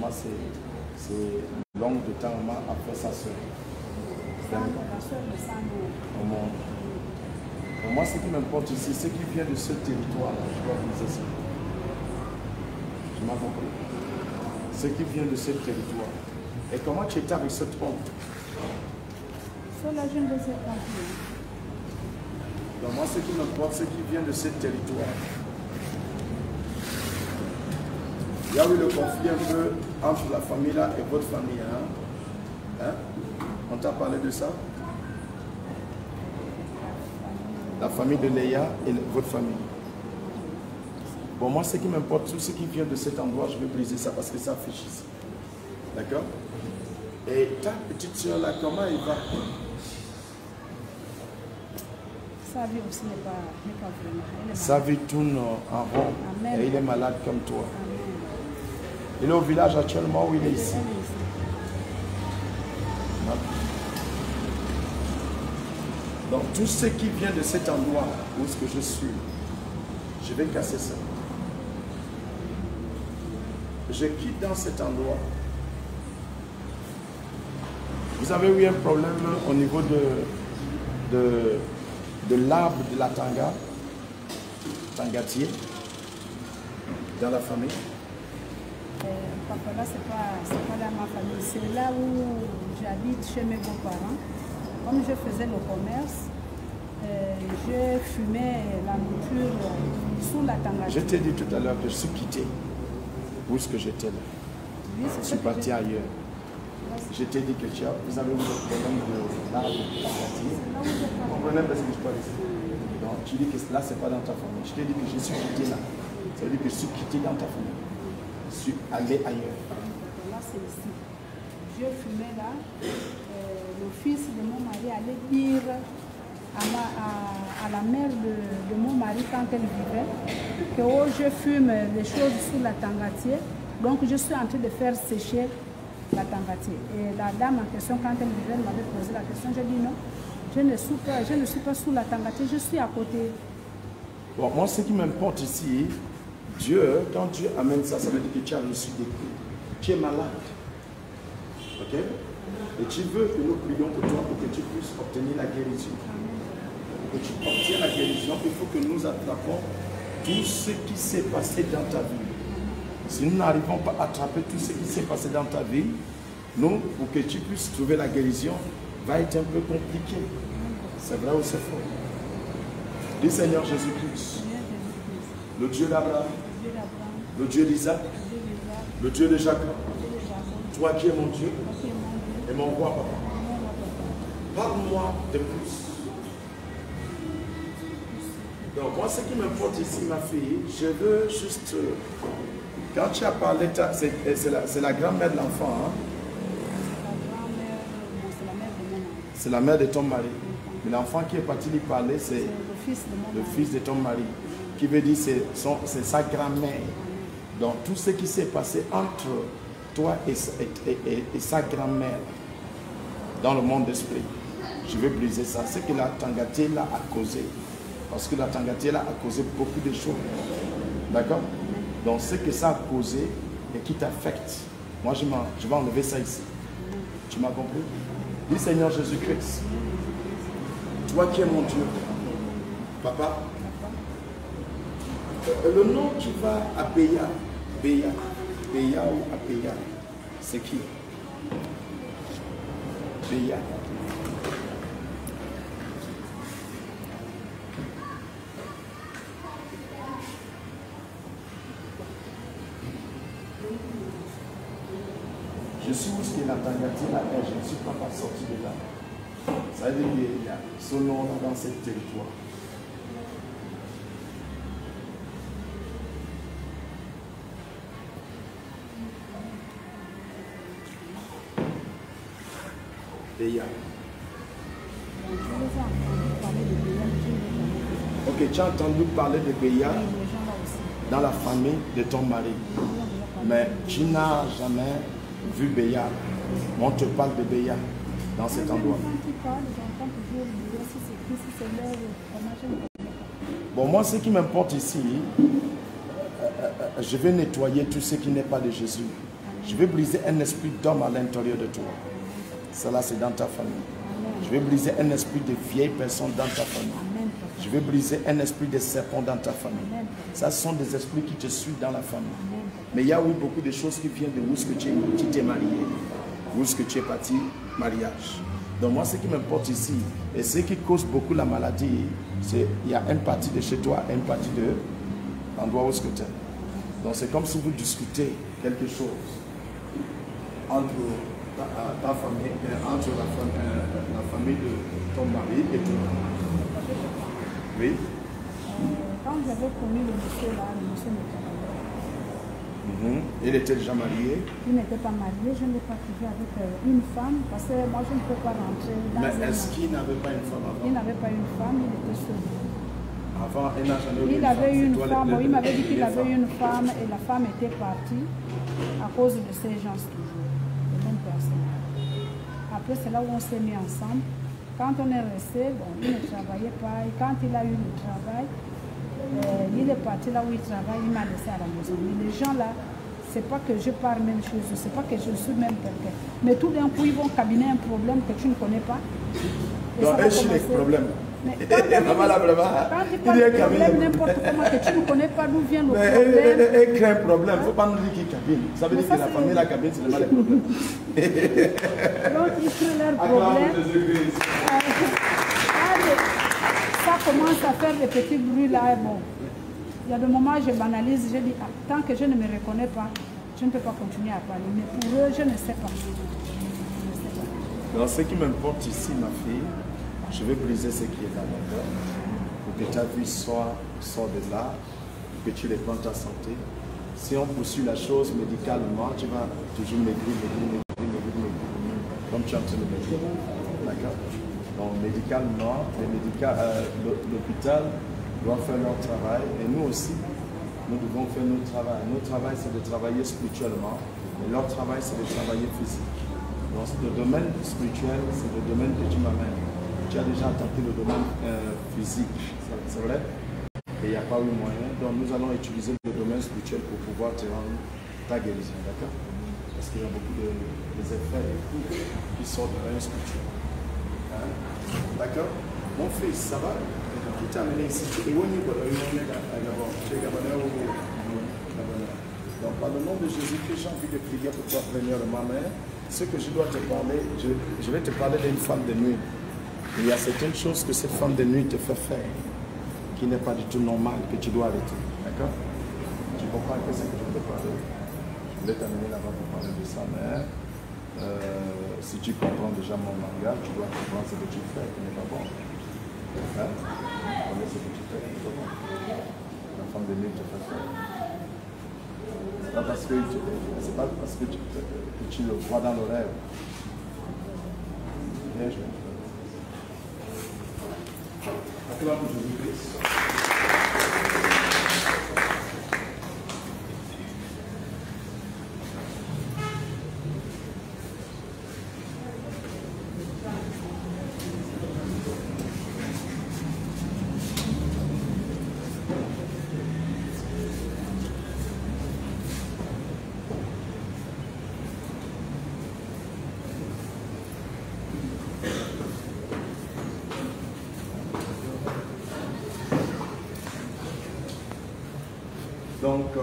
vraiment c'est longue de temps à faire sa soeur. Au monde. Pour moi, ce qui m'importe ici, c'est qui vient de ce territoire-là. Je dois vous dire ça. Tu m'as compris? Ce qui vient de ce territoire. Et comment tu étais avec cet homme? Donc moi, ce qui m'importe, c'est qui vient de ce territoire. Il y a eu le conflit un peu entre la famille là et votre famille. Hein? On t'a parlé de ça? La famille de Léa et votre famille. Bon, moi, ce qui m'importe, tout ce qui vient de cet endroit, je vais briser ça parce que ça affiche ici. D'accord? Et ta petite soeur là, comment elle va? Sa vie aussi n'est pas vraiment. Sa vie tourne en rond. Amen. Et il est malade comme toi. Amen. Il est au village actuellement où il est ici. Donc tout ce qui vient de cet endroit où est-ce que je suis, je vais casser ça. Je quitte dans cet endroit. Vous avez eu un problème au niveau de l'arbre de la tangatier, dans la famille? Papa, là, c'est pas dans ma famille. C'est là où j'habite chez mes beaux-parents. Comme je faisais le commerce, je fumais la nourriture sous la tangatier. Je t'ai dit tout à l'heure que je suis quitté. Où est-ce que j'étais là? Oui, je suis parti ailleurs. Je t'ai dit que vous avez eu le problème de l'arbre de tangatier. Vous comprenez parce que je parle ici? Donc tu dis que là, c'est pas dans ta famille. Je t'ai dit que je suis quitté là. Ça veut dire que je suis quitté dans ta famille. Je suis allé ailleurs. Là, c'est ici. Je fumais là. Le fils de mon mari allait dire à la mère de mon mari quand elle vivait que oh, je fume les choses sous la tangatier. Donc je suis en train de faire sécher la tangatier. Et la dame en question, quand elle vivait, elle m'avait posé la question. J'ai dit non, je ne suis pas sous la tangatier, je suis à côté. Bon, moi, ce qui m'importe ici, Dieu, quand Dieu amène ça, ça veut dire que tu as reçu des coups. Tu es malade. Ok? Et tu veux que nous prions pour toi pour que tu puisses obtenir la guérison. Pour que tu obtiennes la guérison, il faut que nous attrapons tout ce qui s'est passé dans ta vie. Si nous n'arrivons pas à attraper tout ce qui s'est passé dans ta vie, nous, pour que tu puisses trouver la guérison, va être un peu compliqué. C'est vrai ou c'est faux? Dis Seigneur Jésus-Christ, le Dieu d'Abraham, le Dieu d'Isaac, le Dieu de Jacob, toi qui es mon Dieu et mon roi, papa. Parle-moi de plus. Donc moi, ce qui m'importe ici, ma fille, je veux juste... Quand tu as parlé, c'est la grand-mère de l'enfant, hein? C'est la mère de ton mari. Mais l'enfant qui est parti lui parler, c'est le fils de ton mari. Qui veut dire c'est sa grand-mère. Donc tout ce qui s'est passé entre toi et sa grand-mère dans le monde d'esprit, je vais briser ça. C'est que la tangatier là a causé. Parce que la tangatier là a causé beaucoup de choses. D'accord? Donc ce que ça a causé et qui t'affecte, moi je vais enlever ça ici. Tu m'as compris? Dis Seigneur Jésus-Christ, toi qui es mon Dieu, papa, le nom qui va à Béa ou Apéa, c'est qui? Béa. Je suis où ce que la tangatier là est, je ne suis pas sorti de là. Ça veut dire qu'il y a ce nom dans ce territoire. Béa. Ok, tu as entendu parler de Béa dans la famille de ton mari. Mais tu n'as jamais vu Béa. On te parle de Béa dans cet endroit. Bon, moi, ce qui m'importe ici, je vais nettoyer tout ce qui n'est pas de Jésus. Je vais briser un esprit d'homme à l'intérieur de toi. Cela, c'est dans ta famille. Je vais briser un esprit de vieilles personnes dans ta famille. Je vais briser un esprit de serpent dans ta famille. Ça, ce sont des esprits qui te suivent dans la famille. Mais il y a eu beaucoup de choses qui viennent de où est-ce que tu t'es marié, où est-ce que tu es parti, mariage. Donc moi, ce qui m'importe ici, et ce qui cause beaucoup la maladie, c'est qu'il y a une partie de chez toi et une partie de l'endroit où est-ce que tu es. Donc c'est comme si vous discutez quelque chose entre ta famille, entre la famille de ton mari et toi. Oui. Quand j'avais connu le monsieur là, le monsieur me travaillait. Il était déjà marié? Il n'était pas marié, je ne l'ai pas trouvé avec une femme parce que moi je ne peux pas rentrer dans. Mais est-ce qu'il n'avait pas une femme avant? Il n'avait pas une femme, il était seul. Avant, il n'a jamais eu Il avait une femme, il m'avait dit qu'il avait une femme et la femme était partie à cause de ces gens toujours, les mêmes personnes. Après c'est là où on s'est mis ensemble. Quand on est resté, bon, il ne travaillait pas. Et quand il a eu le travail, il est parti là où il travaille, il m'a laissé à la maison. Mais les gens là, c'est pas que je parle même chez eux, c'est pas que je suis même quelqu'un. Mais tout d'un coup, ils vont cabiner un problème que tu ne connais pas. Donc, est-ce qu'il y a un problème? Mais quand il parle de problème, n'importe comment, que tu ne connais pas d'où vient le problème. Il crée un problème, il ne faut pas nous dire qu'il cabine. Ça veut dire que la famille, la cabine, c'est le mal des problèmes. Donc, ils créent leurs problèmes. Ça commence à faire des petits bruits là. Bon, il y a des moments où je banalise, je dis, tant que je ne me reconnais pas, je ne peux pas continuer à parler. Mais pour eux, je ne sais pas. Donc, ce qui m'importe ici, ma fille, je vais briser ce qui est dans mon cœur pour que ta vie soit de là, que tu reprends ta santé. Si on poursuit la chose médicalement, tu vas toujours maigrir, comme tu es en train de maigrir. D'accord? Donc, médicalement, l'hôpital doit faire leur travail et nous aussi, nous devons faire notre travail. Notre travail, c'est de travailler spirituellement et leur travail, c'est de travailler physique. Donc, le domaine spirituel, c'est le domaine que tu m'amènes. Tu as déjà attaqué le domaine physique, c'est vrai? Et il n'y a pas eu moyen. Donc, nous allons utiliser le domaine spirituel pour pouvoir te rendre ta guérison, d'accord? Parce qu'il y a beaucoup d'effets qui sortent de la spirituel. Hein? D'accord? Mon fils, ça va? Qui t'a amené ici? Donc, par le nom de Jésus-Christ, j'ai envie de prier pour toi, premièrement, mais ce que je dois te parler, je vais te parler d'une femme de nuit. Il y a certaines choses que cette femme de nuit te fait faire qui n'est pas du tout normal, que tu dois arrêter. D'accord? Tu comprends que c'est que je veux parler? Je vais t'amener là-bas pour parler de ça, mais si tu comprends déjà mon langage, tu dois comprendre ce que tu fais qui n'est pas bon. Hein? Tu connais ce que tu fais qui n'est pas bon. La femme de nuit te fait faire. C'est pas parce que tu le vois dans le rêve. Bien joué. Acclame Jésus-Christ. Donc,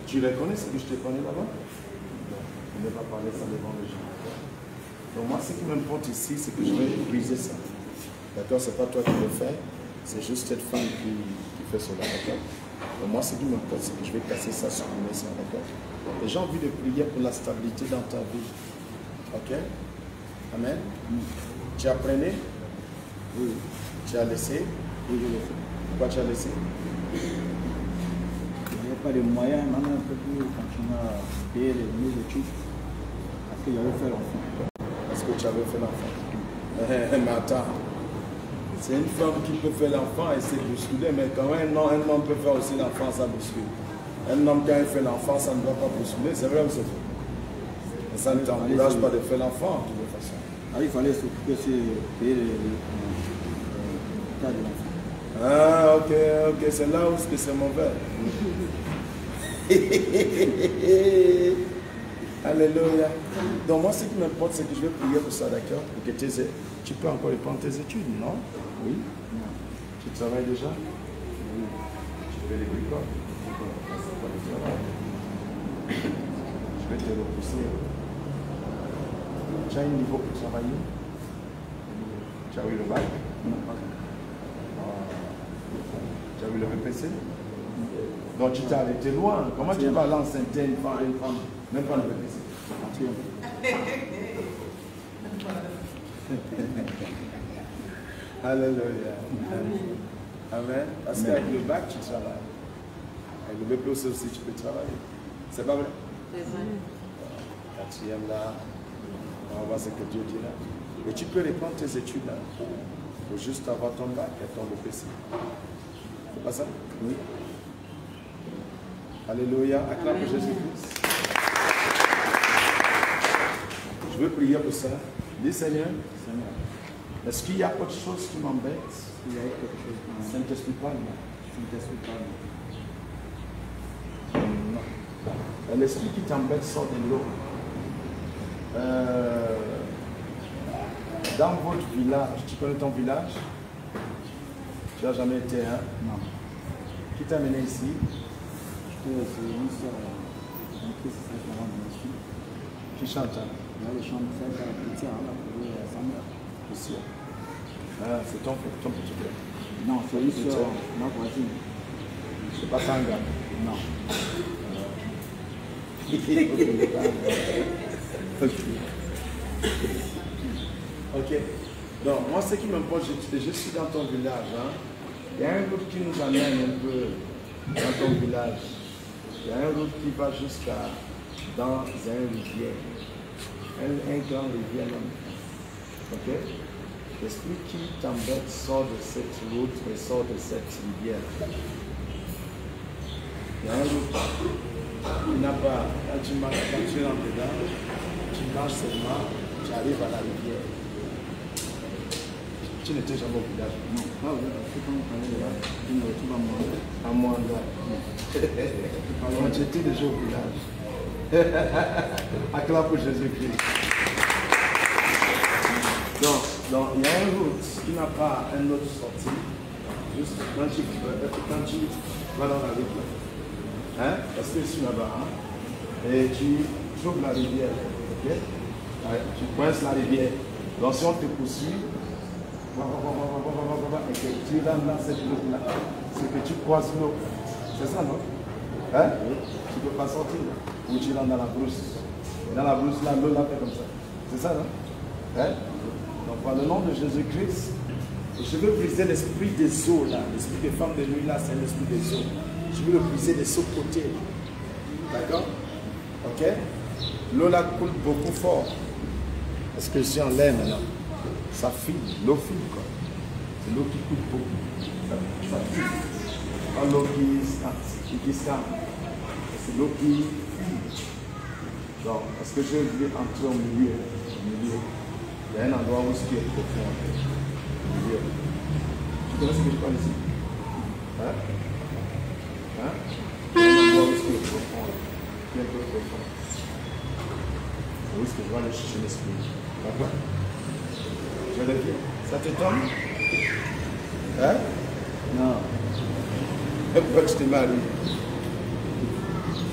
tu reconnais ce que je t'ai connu là-bas? Je ne vais pas parler ça devant les gens. Donc, moi, ce qui m'importe ici, c'est que je vais briser ça. D'accord? Ce n'est pas toi qui le fais, c'est juste cette femme qui fait cela. D'accord? Donc, moi, ce qui m'importe, c'est que je vais casser ça, supprimer ça. D'accord? Et j'ai envie de prier pour la stabilité dans ta vie. Ok? Amen? Tu as appris? Oui. Tu as laissé? Oui, je l'ai fait. Pourquoi tu as laissé? Il n'y avait pas de moyens maintenant pour continuer à payer mes études parce que j'avais fait l'enfant. Parce que tu avais fait l'enfant. Mais attends, c'est une femme qui peut faire l'enfant et c'est bousculé, mais quand un homme peut faire aussi l'enfant, ça bouscule. Un homme quand il fait l'enfant, ça ne doit pas bousculer, c'est vrai ou c'est faux? Mais ça ne t'encourage pas de faire l'enfant de toute façon. Ah, il fallait s'occuper de payer le cas de l'enfant. Ah, ok, c'est là où c'est mauvais. Alléluia. Donc moi, ce qui m'importe, c'est que je vais prier pour ça, d'accord? Pour que tu peux encore reprendre tes études, non? Oui. Non. Tu travailles déjà? Oui. Tu fais les bricoles? C'est pas le travail. Je vais te repousser. Tu as un niveau pour travailler? Tu as eu le bac? Non, pas. Tu as eu le VPC? Donc tu t'es arrêté loin. Comment tu vas lancer une femme, même pas le VPC? Alléluia. Amen. Parce qu'avec le bac, tu travailles. Avec le VPC aussi, tu peux travailler. C'est pas vrai? C'est vrai. Quatrième là, on va voir ce que Dieu dit là. Et tu peux reprendre tes études là pour juste avoir ton bac et ton VPC. C'est pas ça? Oui. Alléluia. Acclame pour Jésus-Christ. Je veux prier pour ça. Dis Seigneur, est-ce qu'il y a autre chose qui m'embête? Il y a quelque chose qui m'embête. Saint-Esprit parle. Saint-Esprit parle. Non. L'esprit qui t'embête sort de l'eau. Dans votre village, tu connais ton village? Tu n'as jamais été, hein? Non. Qui t'a amené ici? C'est une soeur, qui chante, hein? Le chant de petit, hein, sa mère. Ici. Ah, c'est ton petit frère? Non, c'est une soeur, ma voisine. C'est pas Sanga? Non. Ok. Donc, moi, ce qui m'importe, je suis dans ton village. Hein? Il y a un route qui nous amène un peu dans ton village. Il y a un route qui va jusqu'à dans un rivière. Un grand rivière là. Ok? L'esprit qui t'embête sort de cette route et sort de cette rivière. Il y a un route qui n'a pas. Quand tu rentres dedans, tu marches seulement, tu arrives à la rivière. Tu n'étais jamais au village? Non. Ah oui, c'est quand on parlait là, tu me retrouves à Mwanda. À Mwanda. Non. Tu étais déjà au village. Acclame pour Jésus-Christ. Donc, il y a une route qui n'a pas un autre sortie. Juste quand tu vas dans la rivière. Hein? Parce que je suis là-bas. Hein? Et tu trouves la rivière. Ok? Tu coinces la rivière. Donc si on te poursuit, et que tu rentres dans cette route-là, c'est que tu croises l'eau. C'est ça, non? Hein? Tu ne peux pas sortir. Ou tu rentres dans la brousse. Dans la brousse, là, l'eau l'a fait comme ça. C'est ça, non? Hein? Donc, par le nom de Jésus-Christ, je veux briser l'esprit des eaux, là. L'esprit des femmes de nuit, là, c'est l'esprit des eaux. Je veux le briser de ce côté. D'accord? Ok? L'eau, là, coule beaucoup fort. Parce que je suis en l'air maintenant. Ça file, l'eau file quoi. C'est l'eau qui coule beaucoup. Ça file. Pas l'eau qui stagne. C'est l'eau qui file. Donc, parce que je vais entrer au milieu. Il y a un endroit où ce qui est profond. Au milieu. Tu connais ce que je parle ici? Hein? Hein? Il y a un endroit où ce qui est profond. Qui est un peu profond. Oui, ce que je vais aller chercher l'esprit. D'accord? Je vais le dire. Ça t'étonne? Hein? Non. Pourquoi tu t'es marié?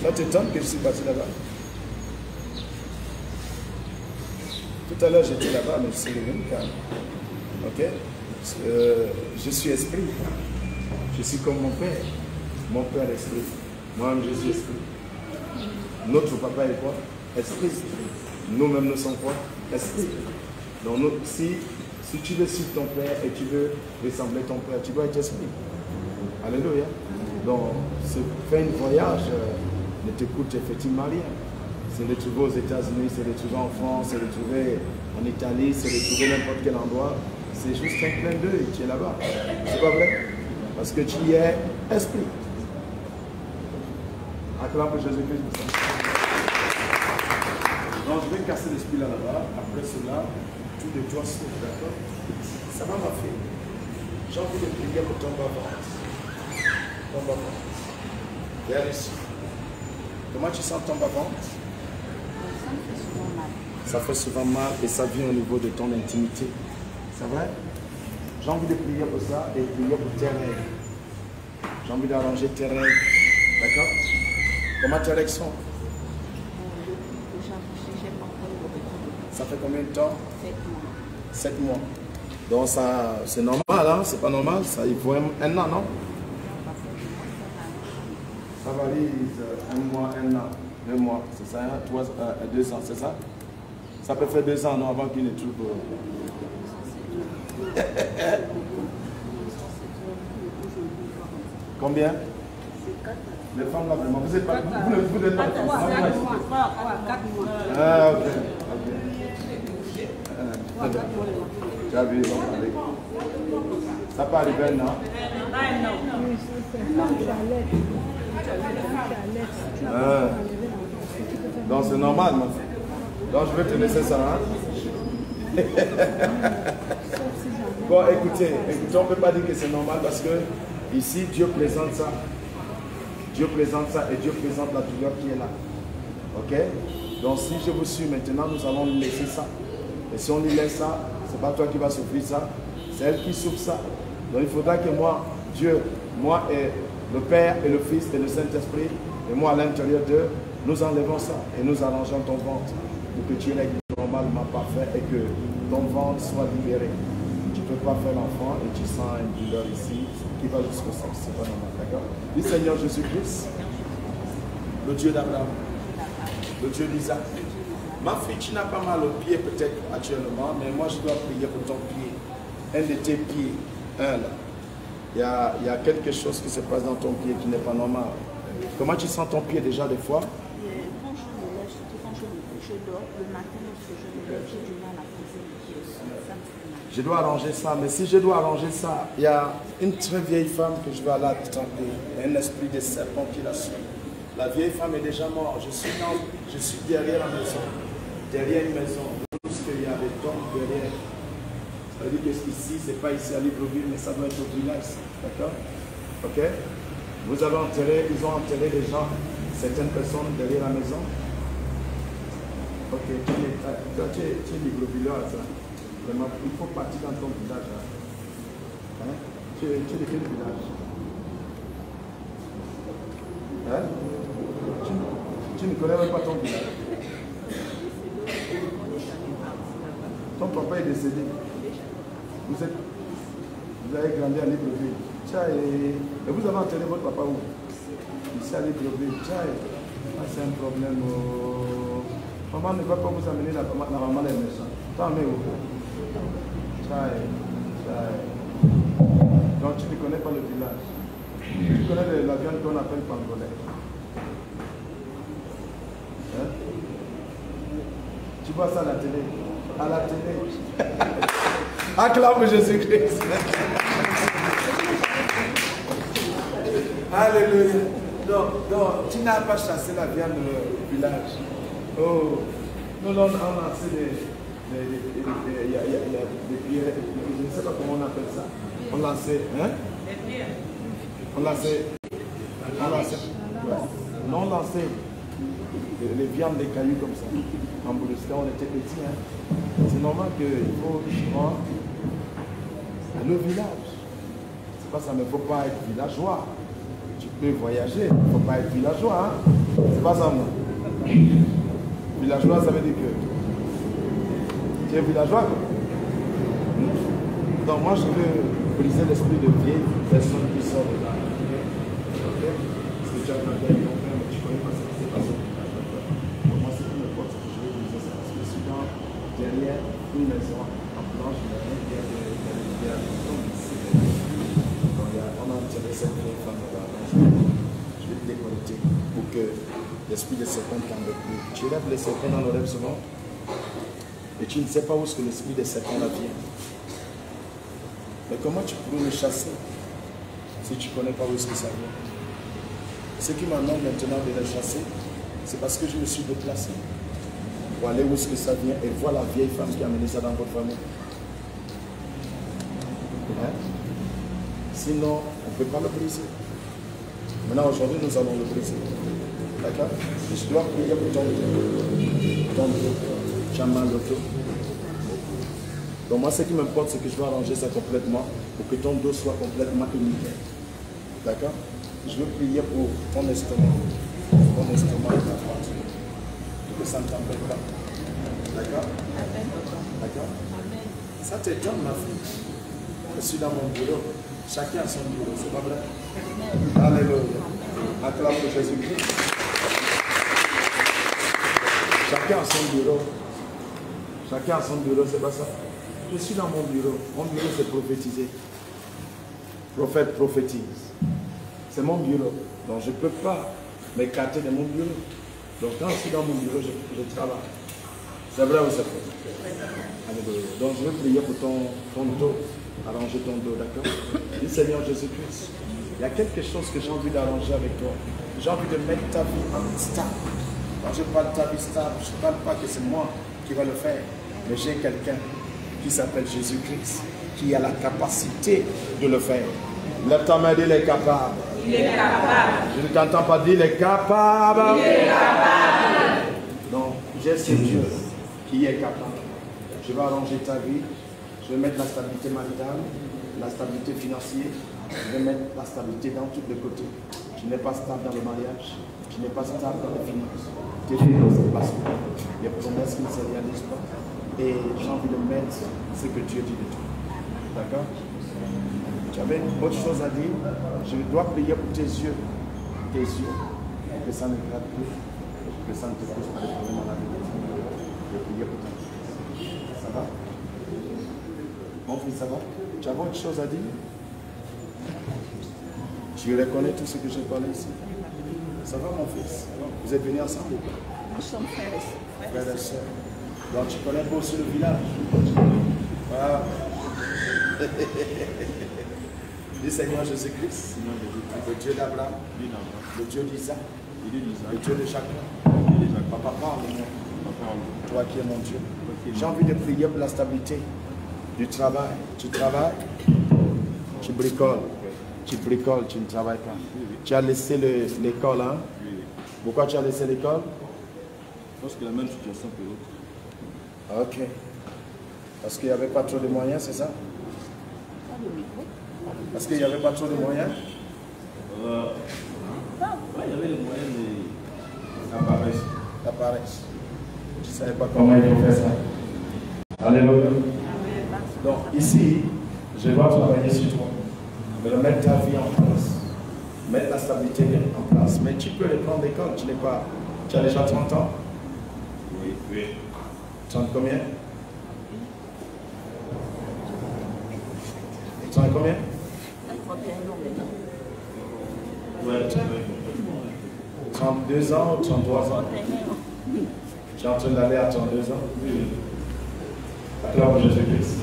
Ça t'étonne que je suis passé là-bas? Tout à l'heure j'étais là-bas, mais c'est le même cas. Ok? Je suis esprit. Je suis comme mon père. Mon père est esprit. Moi-même je suis esprit. Notre papa est quoi? Esprit. Nous-mêmes nous sommes quoi? Esprit. Donc si tu veux suivre ton père et tu veux ressembler à ton père, tu dois être esprit. Alléluia. Donc faire un voyage ne te coûte effectivement rien. C'est le trouver aux États-Unis, c'est le trouver en France, c'est le trouver en Italie, c'est le trouver n'importe quel endroit. C'est juste un clin d'œil, tu es là-bas. C'est pas vrai? Parce que tu y es esprit. Acclame pour Jésus-Christ pour ça. Donc je vais casser l'esprit là-bas. Après cela, tout de toi s'ouvre, d'accord? Ça va ma fille. J'ai envie de prier pour ton bas-ventre. Ton bas-ventre. Viens ici. Comment tu sens ton bas-ventre? Ça fait souvent mal et ça vient au niveau de ton intimité. C'est vrai? J'ai envie de prier pour ça et prier pour tes règles. J'ai envie d'arranger tes règles. D'accord? Comment tes règles sont? Ça fait combien de temps? 7 mois. Donc ça, c'est normal, hein? C'est pas normal, ça, il faut un an, non? Ça varie 1 mois, 1 an, 2 mois, c'est ça, 2 ans, c'est ça? Ça peut faire 2 ans, non, avant qu'il ne trouve. Combien? Les femmes là, vraiment, vous êtes pas. Vous êtes pas. 4 mois. Ah, ok. Tu as vu, ça peut arriver un an. Donc c'est normal, ma fille. Donc je vais te laisser ça. Hein? Bon, écoutez, on ne peut pas dire que c'est normal parce que ici, Dieu présente ça. Dieu présente ça et Dieu présente la douleur qui est là. Ok? Donc si je vous suis maintenant, nous allons lui laisser ça. Et si on lui laisse ça, ce n'est pas toi qui vas souffrir ça, c'est elle qui souffre ça. Donc il faudra que moi, Dieu, moi et le Père et le Fils et le Saint-Esprit, et moi à l'intérieur d'eux, nous enlevons ça et nous arrangeons ton ventre pour que tu aies normalement parfait et que ton ventre soit libéré. Tu ne peux pas faire l'enfant et tu sens une douleur ici qui va jusqu'au sexe. C'est pas normal, d'accord? Dis Seigneur Jésus-Christ, le Dieu d'Abraham, le Dieu d'Isaac. Ma fille, tu n'as pas mal au pied peut-être actuellement, mais moi je dois prier pour ton pied. Un de tes pieds, un là. Il y a quelque chose qui se passe dans ton pied qui n'est pas normal. Comment tu sens ton pied déjà des fois? Quand je me lève, surtout quand je dors, le matin lorsque je me lève, j'ai du mal à poser le pied aussi. Ça me fait mal. Je dois arranger ça, mais si je dois arranger ça, il y a une très vieille femme que je vais aller attraper. Il y a un esprit de serpent qui la suit. La vieille femme est déjà morte. Je suis derrière la maison. Derrière une maison. Tout ce qu'il y a des tombes derrière. Ça veut dire que ici, ce n'est pas ici à Libreville, mais ça doit être au village. D'accord? Ok? Vous avez enterré, ils ont enterré des gens, certaines personnes derrière la maison. Ok, toi tu es Librevillard, ça. Vraiment, il faut partir dans ton village. Hein? Tu es de quel village? Hein? Tu ne connais même pas ton village. Ton papa est décédé. Vous avez grandi à Libreville. Et vous avez enterré votre papa où? Ici à Libreville. C'est un problème. Maman ne va pas vous amener la maman des méchants. T'en mets où? Donc tu ne connais pas le village. Tu connais la viande qu'on appelle pangolais. Hein? Tu vois ça à la télé? À la télé. Acclame Jésus-Christ. Alléluia. Donc, tu n'as pas chassé la viande du village. Oh, nous on a lancé des pierres, je ne sais pas comment on appelle ça. On lançait, hein? On lançait, non, on lançait les viandes, des cailloux comme ça. En Brusque, on était petits, hein? C'est normal qu'il faut souvent à nos villages. C'est pas ça, mais il ne faut pas être villageois. Tu peux voyager, il ne faut pas être villageois, hein? C'est pas ça, moi. Villageois, ça veut dire que tu es villageois, quoi. Donc moi, je veux briser l'esprit de vieilles personnes qui sortent de là. Ok? Parce que tu as ma vieille grand-mère, mais tu ne connais pas ce qui s'est passé. Pour moi, c'est une porte que je veux briser ça. Parce que souvent, derrière une maison en planche, il y a des tombes ici. On a enterré cette vieille femme là. Je vais te déconnecter pour que l'esprit de serpent tombe plus. Tu lèves les serpents dans le rêve souvent et tu ne sais pas où est-ce que l'esprit de serpent là vient. Mais comment tu peux le chasser si tu ne connais pas où est-ce que ça vient? Ce qui m'amène maintenant de le chasser, c'est parce que je me suis déplacé pour aller où est-ce que ça vient et voir la vieille femme qui a amené ça dans votre famille. Hein? Sinon, on ne peut pas le briser. Maintenant, aujourd'hui, nous allons le briser. D'accord? Je dois prier pour ton Dieu. Tu as mal au dos. Donc moi, ce qui m'importe, c'est que je dois arranger ça complètement pour que ton dos soit complètement nickel. D'accord? Je veux prier pour ton estomac. Ton estomac est à droite. Pour que ça ne t'embête pas. D'accord? D'accord? Ça t'étonne, ma fille. Je suis dans mon bureau. Chacun a son bureau, c'est pas vrai? Alléluia. Acclame pour Jésus-Christ. Chacun a son bureau. Chacun a son bureau, c'est pas ça? Je suis dans mon bureau. Mon bureau, c'est prophétiser. Prophète prophétise. C'est mon bureau. Donc je ne peux pas m'écarter de mon bureau. Donc quand je suis dans mon bureau, je travaille. C'est vrai ou c'est faux? Alléluia. Donc je vais prier pour ton dos. Arranger ton dos, d'accord? Dis Seigneur Jésus-Christ, il y a quelque chose que j'ai envie d'arranger avec toi. J'ai envie de mettre ta vie en stable. Quand je parle de ta vie stable, je ne parle pas que c'est moi qui va le faire. Mais j'ai quelqu'un qui s'appelle Jésus-Christ, qui a la capacité de le faire. Lève ta main, dis, il est capable. Il est capable. Je ne t'entends pas dire, il est capable. Il est capable. Donc, j'ai ce Dieu qui est capable. Je vais arranger ta vie. Je vais mettre la stabilité maritale, la stabilité financière. Je vais mettre la stabilité dans tous les côtés. Tu n'es pas stable dans le mariage. Tu n'es pas stable dans les finances. Tes finances ne passent pas. Les promesses qui ne se réalisent pas. Et j'ai envie de mettre ce que Dieu dit de toi. D'accord? Tu avais autre chose à dire? Je dois prier pour tes yeux. Tes yeux. Que ça ne gratte plus. Que ça ne te pose pas de problème dans la vie. Je vais prier pour toi. Ça va? Mon fils, ça va? Tu as autre chose à dire? Tu reconnais tout ce que j'ai parlé ici? Ça va, mon fils? Vous êtes venus ensemble? Nous sommes frères et sœurs. Frères et sœurs. Donc tu connais pas aussi le village? Voilà. Dis Seigneur Jésus-Christ, le Dieu d'Abraham, le Dieu d'Isaac, le Dieu de Jacob. Papa, parle-moi. Toi qui es mon Dieu. J'ai envie de prier pour la stabilité du travail. Tu travailles, tu bricoles. Tu bricoles, tu ne travailles pas. Tu as laissé l'école, hein? Pourquoi tu as laissé l'école? Parce que la même situation que l'autre. Ok. Parce qu'il n'y avait pas trop de moyens, c'est ça? Parce qu'il n'y avait pas trop de moyens? Il y avait les moyens, mais ça apparaît. La paresse. Tu ne savais pas comment il faut faire ça. Alléluia. Donc ici, je vais travailler sur toi. Je vais mettre ta vie en place. Mettre la stabilité en place. Mais tu peux reprendre l'école. Tu n'es pas. Tu as déjà 30 ans? Oui. 30 combien? 30 combien? 32 ans ou 33 ans? Tu es en train d'aller à 32 ans? Acclame Jésus-Christ.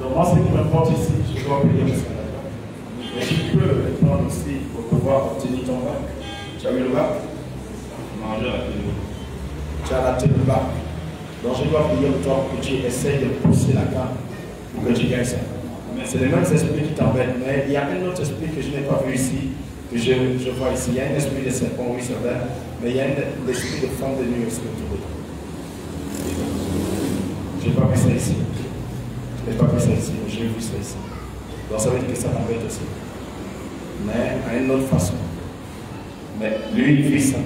Donc moi, ce qui m'importe ici, je dois payer pour ça. Mais tu peux le prendre aussi pour pouvoir obtenir ton bac. Tu as eu le bac? Non, j'ai raté le bac. Tu as raté le bac. Donc je dois payer pour toi pour que tu essayes de pousser la gamme pour que tu gagnes ça. C'est le même esprit qui t'embête. Mais il y a un autre esprit que je n'ai pas vu ici, que je vois ici. Il y a un esprit de serpent, oui c'est vrai, mais il y a un esprit de femme de nuit aussi. Je n'ai pas vu ça ici. Je n'ai pas vu ça ici, mais j'ai vu ça ici. Donc ça veut dire que ça m'embête aussi. Mais à une autre façon. Mais lui, il vit ça.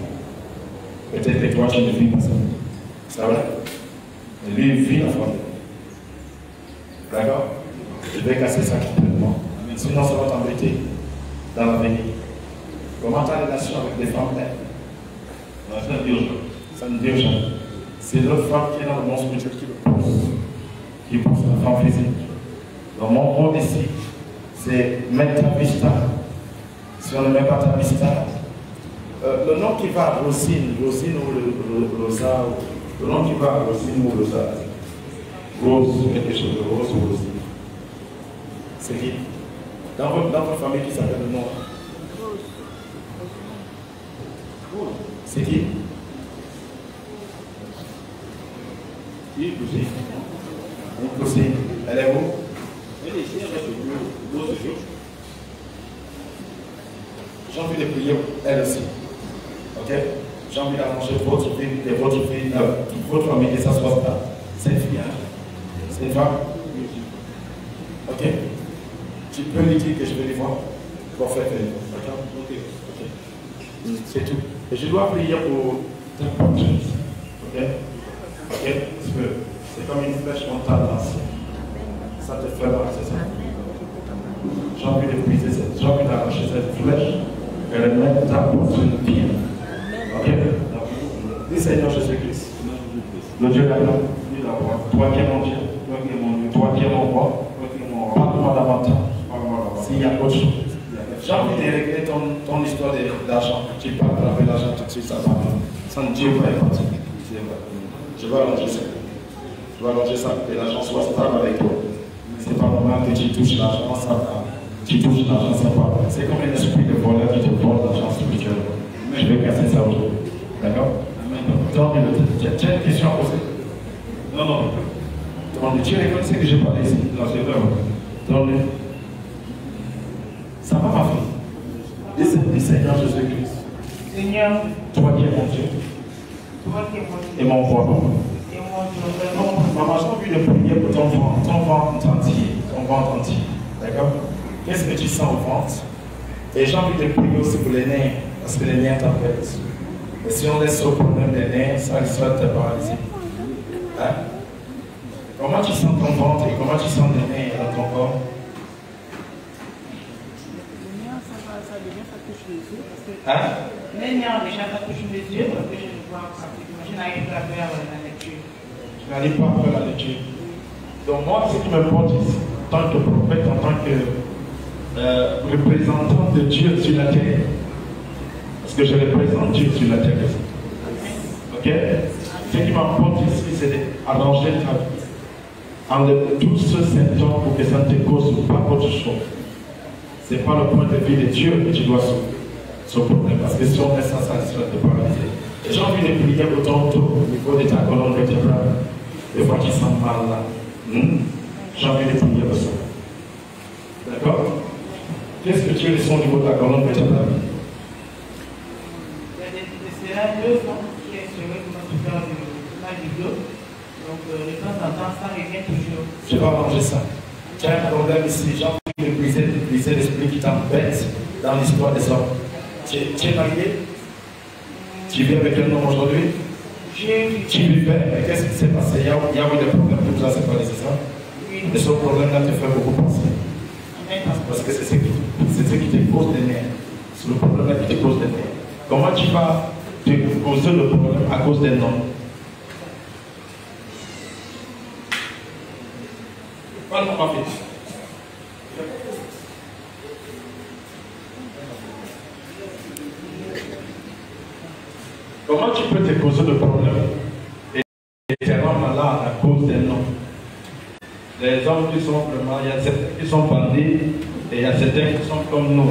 Peut-être que toi, tu ne vis pas ça. C'est vrai? Mais lui, il vit la foi. D'accord? Je vais casser ça complètement. Sinon, ça va t'embêter dans l'avenir. Comment ta relation avec des femmes est? Ça ne dure jamais. Ça ne dure jamais. C'est l'autre femme qui est dans le monde spirituel qui le pousse. Qui pousse la femme physique. Donc mon rôle ici, c'est mettre ta vie stable. Si on ne met pas ta vie stable, le nom qui va à Rosine ou Rosa, le nom qui va à Rosine ou Rosa, Rose, quelque chose de Rose ou Rosine. C'est qui? Dans votre famille, qui s'appelle le nom? C'est qui? Une cousine. Une cousine. Elle est où? Elle est ici avec le dos de jour. J'ai envie de prier elle aussi. Ok? J'ai envie d'arranger votre fille et votre fille, votre famille, et ça soit stable. C'est une fille. C'est une femme. Ok. Tu peux lui dire que je vais les voir pour faire venir. D'accord. Ok. C'est tout. Et je dois prier pour ta conscience. Ok. Ok. C'est comme une flèche qu'on t'a lancée. Ça te fait mal, c'est ça. J'ai envie de briser cette, j'ai envie d'arracher cette flèche et de mettre ta portion de pied. Ok. Dis Seigneur Jésus-Christ. Le Dieu d'amour, toi qui es mon Dieu, toi qui es mon roi, parle-moi davantage. S'il y a autre chose. J'ai envie de régler ton histoire d'argent. Tu parles avec l'argent tout de suite, ça va. Sans Dieu va y partir. Je vais arranger ça. Je vais arranger ça, que l'argent soit stable avec toi. C'est pas normal que tu touches l'argent, ça va. Tu touches l'argent, ça va. C'est comme un esprit de voleur qui te vole l'argent spirituel. Je vais casser ça aujourd'hui. D'accord? Tu as une question à poser? Non. Tu reconnais ce que j'ai parlé ici? Non, c'est vrai. Ça va, ma fille? Dis Seigneur Jésus-Christ. Seigneur, Toi qui es mon Dieu. toi qui es mon Dieu. Et mon roi. Et mon Dieu. Maman, j'ai envie de prier pour ton ventre entier. D'accord? Qu'est-ce que tu sens au ventre? Et j'ai envie de prier aussi pour les nerfs, parce que les nerfs t'appellent. Et si on laisse au problème des nerfs, ça risque de te paralyser. Hein? Comment tu sens ton ventre et comment tu sens les nerfs dans ton corps? Hein? Les nerfs déjà ça touche mes yeux parce que je ne vois pas. Je n'arrive pas à faire la lecture. Tu n'arrives pas à faire la lecture. Donc moi, ce qui m'importe ici, en tant que prophète, en tant que représentant de Dieu sur la terre, parce que je représente Dieu sur la terre. Ok? Ce qui m'importe ici, c'est d'arranger ta vie. Enlève tous ce symptômes pour que ça ne te cause pas autre chose. Ce n'est pas le point de vue de Dieu que tu dois sauver ce problème, parce que si on met ça, ça risque de te paralyser. Et j'ai envie de prier pour ton dos, au niveau de ta colonne vertébrale. Des fois tu sens mal là. J'ai envie de prier pour ça. D'accord? Qu'est-ce que tu ressens au niveau de ta colonne vertébrale? C'est là 2 ans qui est sur la vidéo. Donc de temps en temps, ça revient toujours. Je vais arranger ça. Tu as un problème ici, j'ai envie de briser l'esprit qui t'embête dans l'histoire des hommes. Tu es marié? Tu vis avec un homme aujourd'hui? Tu vivais, mais qu'est-ce qui s'est passé? Il y a eu des problèmes pour toi, c'est pas nécessaire. Et ce problème-là te fait beaucoup penser. Parce que c'est ce qui te cause des nerfs. C'est le problème-là qui te cause des nerfs. Comment tu vas te causer le problème à cause des noms? Parle-moi, ma fille. Comment tu peux te causer le problème et te rendre malade à cause des noms? Les hommes qui sont vraiment, il y a certains qui sont bandits et il y a certains qui sont comme nous.